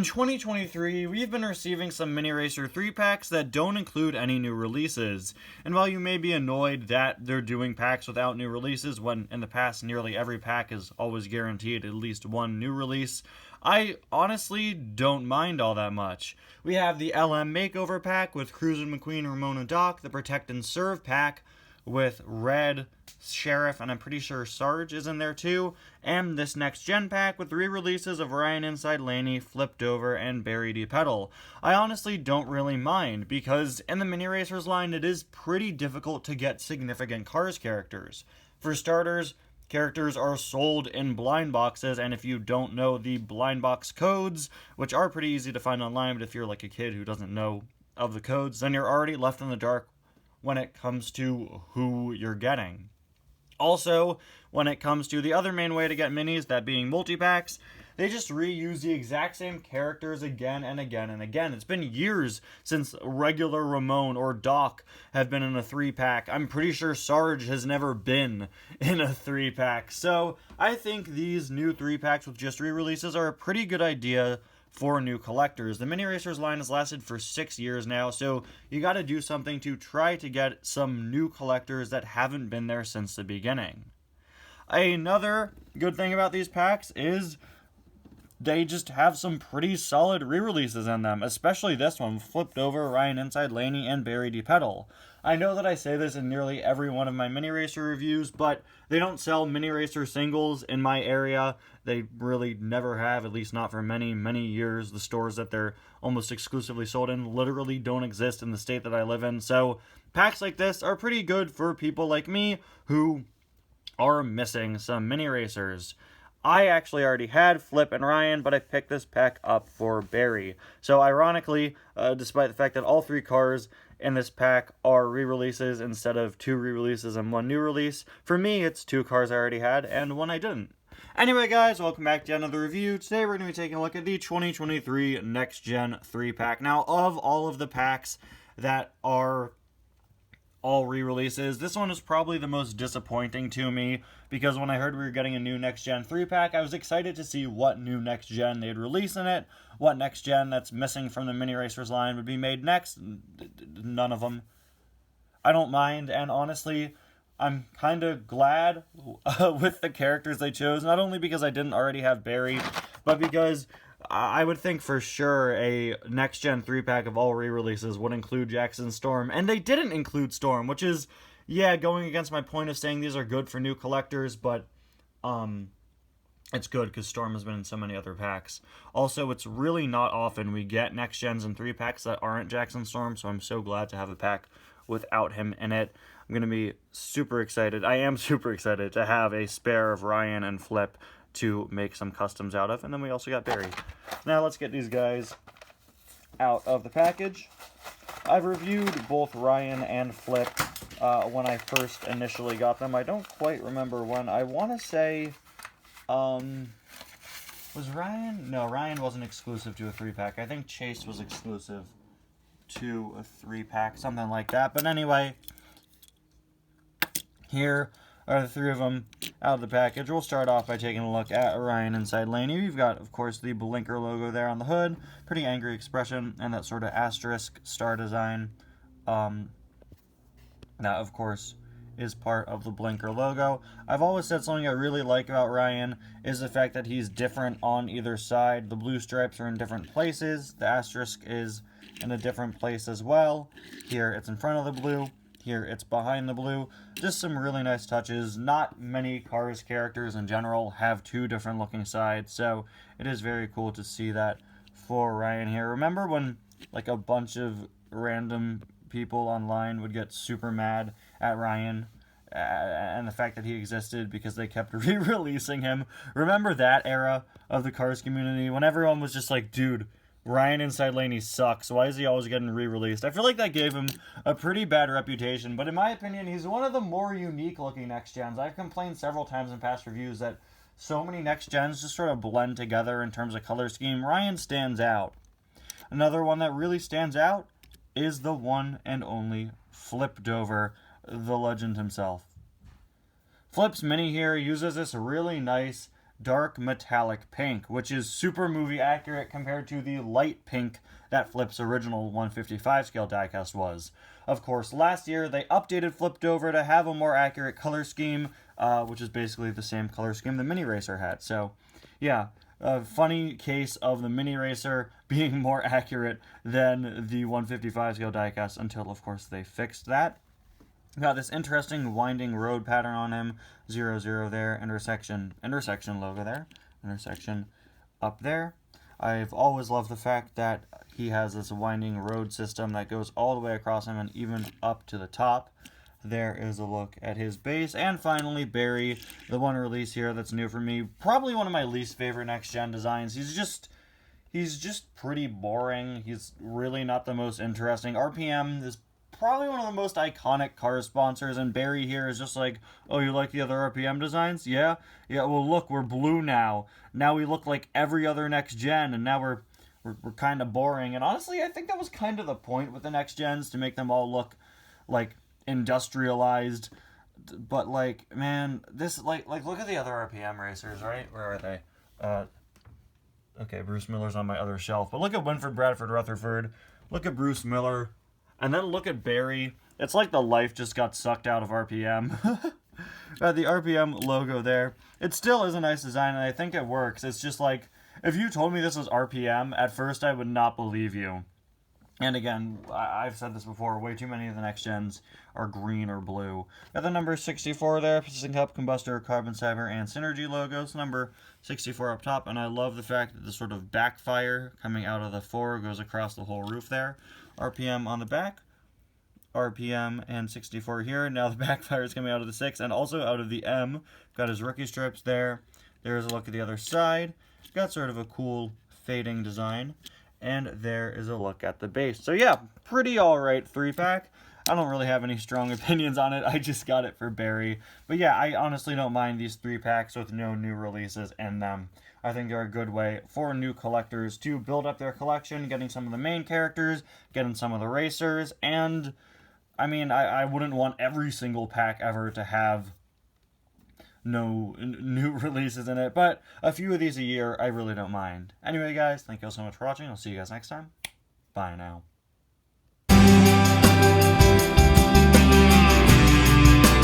In 2023, we've been receiving some Mini Racer 3 packs that don't include any new releases. And while you may be annoyed that they're doing packs without new releases when in the past nearly every pack is always guaranteed at least one new release, I honestly don't mind all that much. We have the LM Makeover pack with Cruisin' McQueen, Ramona Doc, the Protect and Serve pack with Red, Sheriff, and I'm pretty sure Sarge is in there too, and this next gen pack with re-releases of Ryan Inside Laney, Flipped Over, and Barry DePedal. I honestly don't really mind, because in the Mini Racers line it is pretty difficult to get significant Cars characters. For starters, characters are sold in blind boxes, and if you don't know the blind box codes, which are pretty easy to find online, but if you're like a kid who doesn't know of the codes, then you're already left in the dark when it comes to who you're getting. Also, when it comes to the other main way to get minis, that being multi-packs, they just reuse the exact same characters again and again and again. It's been years since regular Ramon or Doc have been in a 3-pack. I'm pretty sure Sarge has never been in a 3-pack. So I think these new 3-packs with just re-releases are a pretty good idea for new collectors. The Mini Racers line has lasted for 6 years now, so you gotta do something to try to get some new collectors that haven't been there since the beginning. Another good thing about these packs is they just have some pretty solid re-releases in them, especially this one, Flipped Over, Ryan Inside Laney, and Barry DePedal. I know that I say this in nearly every one of my Mini Racer reviews, but they don't sell Mini Racer singles in my area. They really never have, at least not for many, many years. The stores that they're almost exclusively sold in literally don't exist in the state that I live in. So packs like this are pretty good for people like me who are missing some Mini Racers. I actually already had Flip and Ryan, but I picked this pack up for Barry. So ironically, despite the fact that all 3 cars in this pack are re-releases instead of 2 re-releases and 1 new release, for me it's 2 cars I already had and 1 I didn't. Anyway guys, welcome back to another review. Today we're going to be taking a look at the 2023 Next Gen 3-pack. Now, of all of the packs that are all re-releases, this one is probably the most disappointing to me, because when I heard we were getting a new Next Gen 3-pack, I was excited to see what new Next Gen they'd release in it, what Next Gen that's missing from the Mini Racers line would be made next. None of them. I don't mind, and honestly, I'm kind of glad with the characters they chose, not only because I didn't already have Barry, but because I would think for sure a Next Gen 3-pack of all re-releases would include Jackson Storm, and they didn't include Storm, which is, yeah, going against my point of saying these are good for new collectors, but it's good because Storm has been in so many other packs. Also, it's really not often we get Next Gens in 3-packs that aren't Jackson Storm, so I'm so glad to have a pack without him in it. I'm going to be super excited. I am super excited to have a spare of Ryan and Flip to make some customs out of, and then we also got Barry. Now let's get these guys out of the package. I've reviewed both Ryan and Flip when I first initially got them. I don't quite remember when. I want to say, was Ryan? No, Ryan wasn't exclusive to a 3-pack. I think Chase was exclusive to a 3-pack, something like that. But anyway, here are the 3 of them out of the package. We'll start off by taking a look at Ryan Inside Laney. We've got, of course, the blinker logo there on the hood, pretty angry expression, and that sort of asterisk star design. That, of course, is part of the blinker logo. I've always said something I really like about Ryan is the fact that he's different on either side. The blue stripes are in different places. The asterisk is in a different place as well. Here, it's in front of the blue. Here, it's behind the blue. Just some really nice touches. Not many Cars characters in general have 2 different looking sides, so it is very cool to see that for Ryan here. Remember when like a bunch of random people online would get super mad at Ryan and the fact that he existed because they kept re-releasing him? Remember that era of the Cars community when everyone was just like, dude, Ryan Inside Laney sucks. Why is he always getting re-released? I feel like that gave him a pretty bad reputation, but in my opinion, he's one of the more unique-looking Next Gens. I've complained several times in past reviews that so many Next Gens just sort of blend together in terms of color scheme. Ryan stands out. Another one that really stands out is the one and only Flipped Over, the legend himself. Flip's Mini here uses this really nice dark metallic pink, which is super movie accurate compared to the light pink that Flip's original 155 scale diecast was. Of course, last year they updated Flipped Over to have a more accurate color scheme, which is basically the same color scheme the Mini Racer had. So, yeah, a funny case of the Mini Racer being more accurate than the 155 scale diecast until, of course, they fixed that. Got this interesting winding road pattern on him, 0, 0 there, intersection logo there, intersection up there. I've always loved the fact that he has this winding road system that goes all the way across him and even up to the top. There is a look at his base. And finally, Barry, the one release here that's new for me. Probably one of my least favorite next-gen designs. He's just pretty boring. He's really not the most interesting. RPM is probably one of the most iconic car sponsors, and Barry here is just like, oh, you like the other RPM designs? Yeah, well, look, we're blue now. Now we look like every other next gen, and now we're kind of boring. And honestly, I think that was kind of the point with the next gens, to make them all look like industrialized. But like, man, this like look at the other RPM racers, right? Where are they? Okay, Bruce Miller's on my other shelf, but look at Winford, Bradford, Rutherford. Look at Bruce Miller. And then look at Barry. It's like the life just got sucked out of RPM. The RPM logo there. It still is a nice design, and I think it works. It's just like, if you told me this was RPM, at first I would not believe you. And again, I've said this before, way too many of the next gens are green or blue. Got the number 64 there, Piston Cup, Combustor, Carbon Cyber, and Synergy logos. Number 64 up top, and I love the fact that the sort of backfire coming out of the 4 goes across the whole roof there. RPM on the back, RPM and 64 here. Now the backfire is coming out of the 6 and also out of the M. Got his rookie strips there. There's a look at the other side. Got sort of a cool fading design. And there is a look at the base. So yeah, pretty alright 3-pack. I don't really have any strong opinions on it. I just got it for Barry. But yeah, I honestly don't mind these 3-packs with no new releases in them. I think they're a good way for new collectors to build up their collection, getting some of the main characters, getting some of the racers, and I mean, I wouldn't want every single pack ever to have no new releases in it, but a few of these a year, I really don't mind. Anyway, guys, thank you all so much for watching. I'll see you guys next time. Bye now.